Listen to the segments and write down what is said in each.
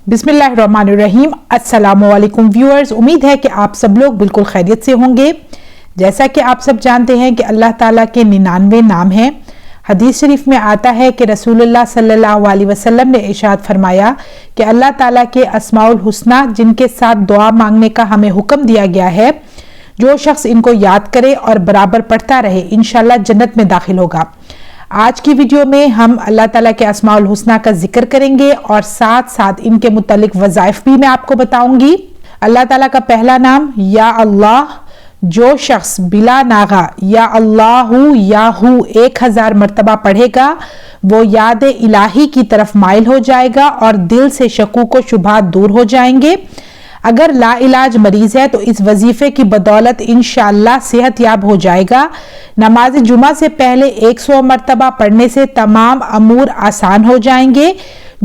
बिस्मिल्लाहिर्रहमानिर्रहीम। अस्सलामुअलैकुम व्यूअर्स, उम्मीद है कि आप सब लोग बिल्कुल खैरियत से होंगे। जैसा कि आप सब जानते हैं कि अल्लाह ताला के 99 नाम हैं। हदीस शरीफ में आता है कि रसूलुल्लाह सल्लल्लाहु अलैहि वसल्लम ने इरशाद फरमाया कि अल्लाह ताला के अस्माउल हुस्ना जिनके साथ दुआ मांगने का हमें हुक्म दिया गया है, जो शख्स इनको याद करे और बराबर पढ़ता रहे इंशाअल्लाह जन्नत में दाखिल होगा। आज की वीडियो में हम अल्लाह ताला के अस्माउल हुस्ना का जिक्र करेंगे और साथ साथ इनके मुतालिक वज़ाइफ भी मैं आपको बताऊंगी। अल्लाह ताला का पहला नाम या अल्लाह, जो शख्स बिला नागा या अल्लाहु याहू 1000 मरतबा पढ़ेगा वो याद इलाही की तरफ माइल हो जाएगा और दिल से शकूक व शुबहात दूर हो जाएंगे। अगर ला इलाज मरीज है तो इस वजीफे की बदौलत इंशाअल्लाह सेहत याब हो जाएगा। नमाज जुमा से पहले 100 मरतबा पढ़ने से तमाम अमूर आसान हो जाएंगे।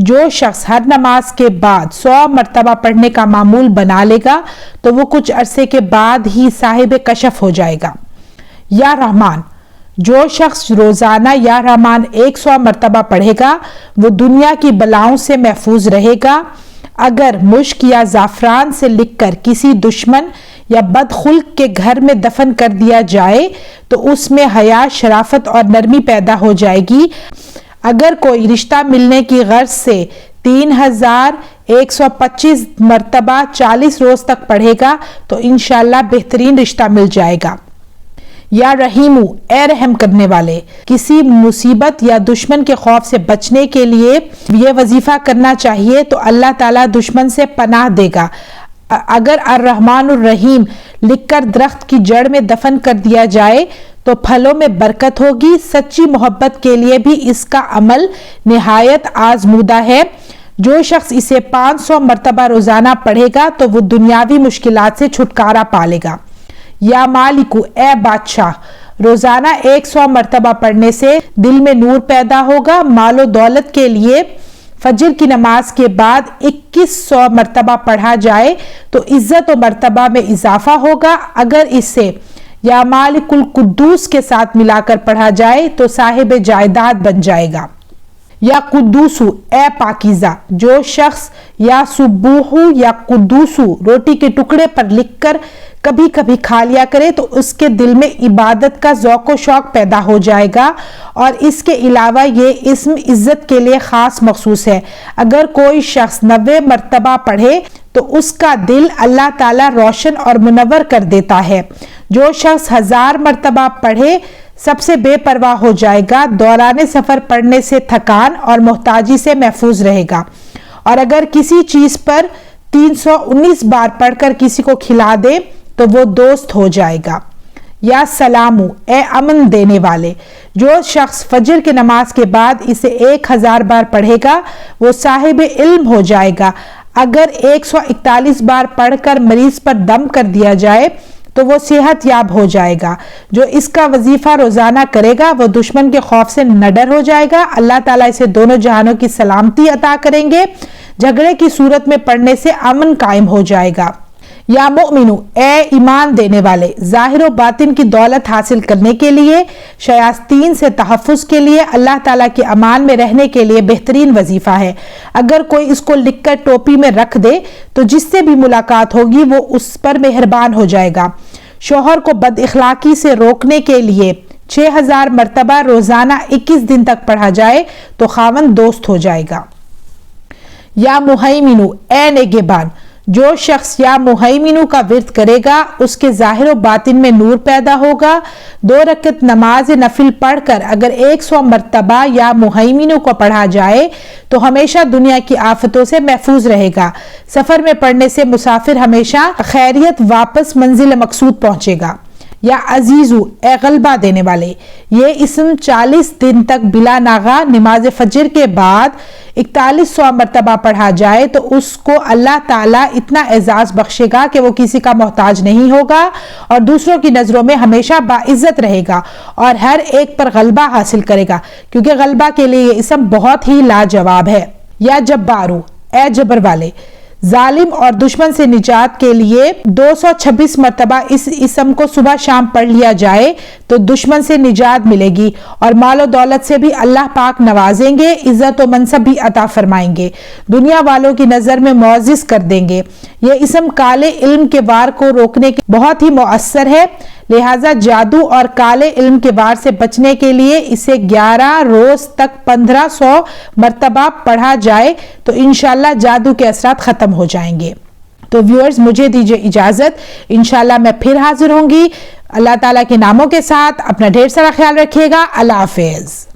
जो शख्स हर नमाज के बाद 100 मरतबा पढ़ने का मामूल बना लेगा तो वो कुछ अरसे के बाद ही साहिब कशफ हो जाएगा। या रहमान, जो शख्स रोजाना या रहमान 100 मरतबा पढ़ेगा वो दुनिया की बलाओं से महफूज रहेगा। अगर मुश्क या ज़ाफ़रान से लिखकर किसी दुश्मन या बदखुल्क के घर में दफन कर दिया जाए तो उसमें हया, शराफत और नरमी पैदा हो जाएगी। अगर कोई रिश्ता मिलने की गर्ज से 3125 मरतबा 40 रोज तक पढ़ेगा तो इंशाअल्लाह बेहतरीन रिश्ता मिल जाएगा। या रहीमू, ए रहम करने वाले, किसी मुसीबत या दुश्मन के खौफ से बचने के लिए ये वजीफा करना चाहिए तो अल्लाह ताला दुश्मन से पनाह देगा। अगर अर्रहमानुर रहीम लिखकर दरख्त की जड़ में दफन कर दिया जाए तो फलों में बरकत होगी। सच्ची मोहब्बत के लिए भी इसका अमल निहायत आजमूदा है। जो शख्स इसे 500 मरतबा रोजाना पढ़ेगा तो वो दुनियावी मुश्किलात से छुटकारा पालेगा। या मालिकू, ए बादशाह, रोजाना 100 मरतबा पढ़ने से दिल में नूर पैदा होगा। मालो दौलत के लिए फजर की नमाज के बाद 2100 मरतबा पढ़ा जाए तो इज्जत और मरतबा में इजाफा होगा। अगर इसे या मालिकुल कुद्दूस के साथ मिलाकर पढ़ा जाए तो साहिब जायदाद बन जाएगा। या कुद्दूसु, ए पाकीज़ा, जो शख्स या सुबूहु या कुद्दूसु रोटी के टुकड़े पर लिखकर कभी कभी खा लिया करे तो उसके दिल में इबादत का ज़ौक़ व शौक़ पैदा हो जाएगा। और इसके अलावा ये इस्म इज्जत के लिए ख़ास मखसूस है। अगर कोई शख्स 90 मरतबा पढ़े तो उसका दिल अल्लाह ताला रोशन और मुनव्वर कर देता है। जो शख्स 1000 मरतबा पढ़े सबसे बेपरवाह हो जाएगा। दौरान सफ़र पढ़ने से थकान और मोहताजी से महफूज रहेगा। और अगर किसी चीज़ पर 319 बार पढ़कर किसी को खिला दे तो वो दोस्त हो जाएगा। या सलामू, ए अमन देने वाले, जो शख्स फजर की नमाज के बाद इसे 1000 बार पढ़ेगा वो साहिब इल्म हो जाएगा। अगर 141 बार पढ़कर मरीज पर दम कर दिया जाए तो वो सेहत याब हो जाएगा। जो इसका वजीफा रोजाना करेगा वो दुश्मन के खौफ से नडर हो जाएगा। अल्लाह ताला इसे दोनों जहानों की सलामती अता करेंगे। झगड़े की सूरत में पढ़ने से अमन कायम हो जाएगा। या मोमिनु, ए ईमान देने वाले, जाहिर व बातिन की दौलत हासिल करने के लिए, शयातीन से तहफ़्फ़ुज़ के लिए, अल्लाह ताला के अमान में रहने के लिए बेहतरीन वजीफा है। अगर कोई इसको लिखकर टोपी में रख दे तो जिससे भी मुलाकात होगी वो उस पर मेहरबान हो जाएगा। शोहर को बद इखलाकी से रोकने के लिए 6000 मरतबा रोजाना 21 दिन तक पढ़ा जाए तो खावन दोस्त हो जाएगा। या मुहैमिनु, ए नेगेबान, जो शख्स या मुहैमिनु का विर्द करेगा उसके जाहिर व बातिन में नूर पैदा होगा। 2 रकत नमाज नफिल पढ़कर अगर 100 मरतबा या मुहैमिनु को पढ़ा जाए तो हमेशा दुनिया की आफतों से महफूज रहेगा। सफर में पढ़ने से मुसाफिर हमेशा खैरियत वापस मंजिल मकसूद पहुंचेगा। या अजीजू, ए गलबा देने वाले, ये इस्म 40 दिन तक बिला नागा नमाज फजर के बाद 4100 मरतबा पढ़ा जाए तो उसको अल्लाह ताला इतना एजाज बख्शेगा कि वो किसी का मोहताज नहीं होगा और दूसरों की नजरों में हमेशा बाइज्जत रहेगा और हर एक पर गलबा हासिल करेगा, क्योंकि गलबा के लिए ये इस्म बहुत ही लाजवाब है। या जब्बारू, ए जबर वाले, ظالم اور دشمن سے نجات کے لیے 226 مرتبہ اس اسم کو صبح شام پڑھ لیا جائے تو دشمن سے نجات ملے گی اور مال و دولت سے بھی اللہ پاک نوازیں گے، عزت و منصب بھی عطا فرمائیں گے، دنیا والوں کی نظر میں معزز کر دیں گے۔ یہ اسم کالے علم کے وار کو روکنے کے بہت ہی مؤثر ہے، لہٰذا جادو اور کالے علم کے وار سے بچنے کے لیے اسے 11 روز تک 1500 مرتبہ پڑھا جائے تو انشاءاللہ جادو کے اثرات ختم ہو جائیں گے۔ تو ویورز مجھے دیجیے اجازت، انشاءاللہ میں پھر حاضر ہوں گی اللہ تعالیٰ کے ناموں کے ساتھ۔ اپنا ڈھیر سارا خیال رکھیے گا۔ اللہ حافظ۔